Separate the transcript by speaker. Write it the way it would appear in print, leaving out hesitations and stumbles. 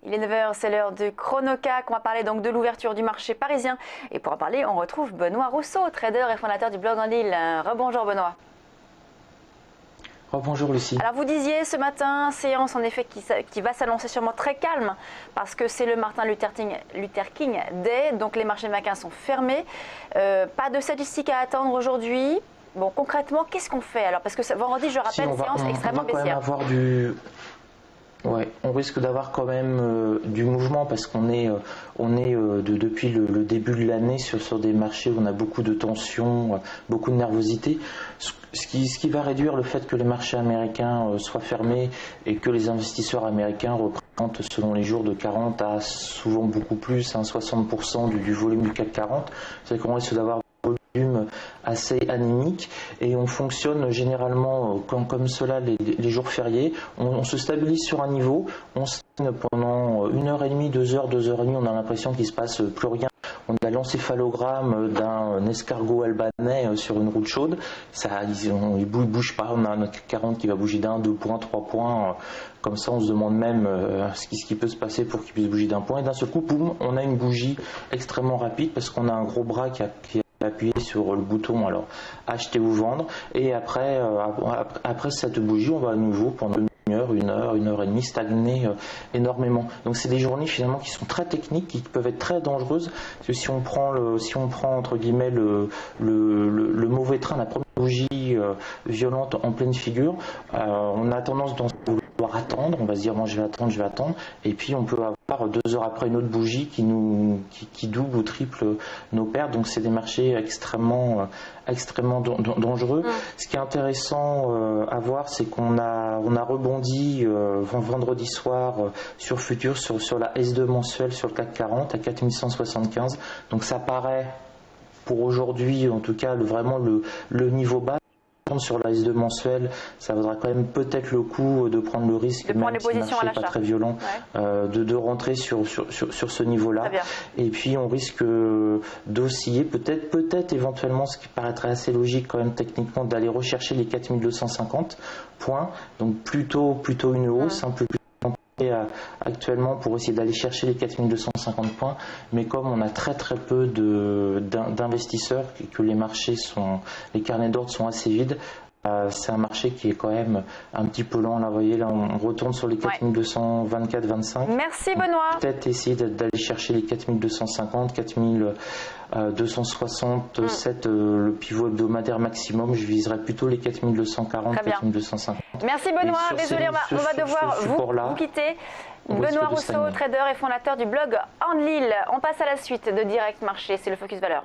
Speaker 1: Il est 9 h, c'est l'heure du Chronocac. On va parler donc de l'ouverture du marché parisien. Et pour en parler, on retrouve Benoît Rousseau, trader et fondateur du blog en Lille. Rebonjour Benoît.
Speaker 2: Bonjour Lucie.
Speaker 1: Alors vous disiez ce matin, séance en effet qui va s'annoncer sûrement très calme parce que c'est le Martin Luther King Day, donc les marchés américains sont fermés. Pas de statistiques à attendre aujourd'hui. Bon, concrètement, qu'est-ce qu'on fait alors? Parce que vendredi, je rappelle, séance extrêmement baissière.
Speaker 2: Ouais, on risque d'avoir quand même du mouvement parce qu'on est, depuis le début de l'année sur des marchés où on a beaucoup de tensions, beaucoup de nervosité. Ce qui va réduire le fait que les marchés américains soient fermés et que les investisseurs américains représentent selon les jours de 40 à souvent beaucoup plus, 60% du volume du CAC 40. C'est qu'on risque d'avoir volume assez anémique et on fonctionne généralement comme cela les jours fériés. On se stabilise sur un niveau, on stagne pendant 1h30, 2 heures, 2h30, on a l'impression qu'il ne se passe plus rien. On a l'encéphalogramme d'un escargot albanais sur une route chaude, il ne bouge pas, on a un CAC 40 qui va bouger d'1, 2 points, 3 points, comme ça on se demande même ce qui peut se passer pour qu'il puisse bouger d'un point, et d'un seul coup, boum, on a une bougie extrêmement rapide parce qu'on a un gros bras qui appuyer sur le bouton alors acheter ou vendre, et après cette bougie on va à nouveau pendant une heure et demie stagner énormément. Donc c'est des journées finalement qui sont très techniques, qui peuvent être très dangereuses, parce que si on prend entre guillemets le mauvais train, la première bougie violente en pleine figure, on a tendance dans vouloir attendre, on va se dire bon je vais attendre, et puis on peut avoir 2 heures après une autre bougie qui double ou triple nos pertes. Donc c'est des marchés extrêmement dangereux. Ce qui est intéressant à voir, c'est qu'on a rebondi vendredi soir sur Futur, sur la S2 mensuelle sur le CAC 40 à 4175. Donc ça paraît pour aujourd'hui en tout cas vraiment le niveau bas. Sur la S2 mensuelle, ça vaudra quand même peut-être le coup de prendre le risque, même si le marché n'est pas très violent, de rentrer sur ce niveau-là. Et puis on risque d'osciller, peut-être éventuellement, ce qui paraîtrait assez logique quand même techniquement, d'aller rechercher les 4250 points. Donc plutôt une hausse, un peu plus actuellement pour essayer d'aller chercher les 4250 points, mais comme on a très peu d'investisseurs, que les carnets d'ordre sont assez vides, c'est un marché qui est quand même un petit peu lent. Là, vous voyez, là, on retourne sur les 4224-25.
Speaker 1: Merci Benoît.
Speaker 2: Peut-être essayer d'aller chercher les 4250, 4267, le pivot hebdomadaire maximum. Je viserais plutôt les 4240, 4250.
Speaker 1: Merci Benoît. Désolé, on va devoir vous quitter. Benoît Rousseau, trader et fondateur du blog en Lille. On passe à la suite de Direct Marché, c'est le Focus Valeur.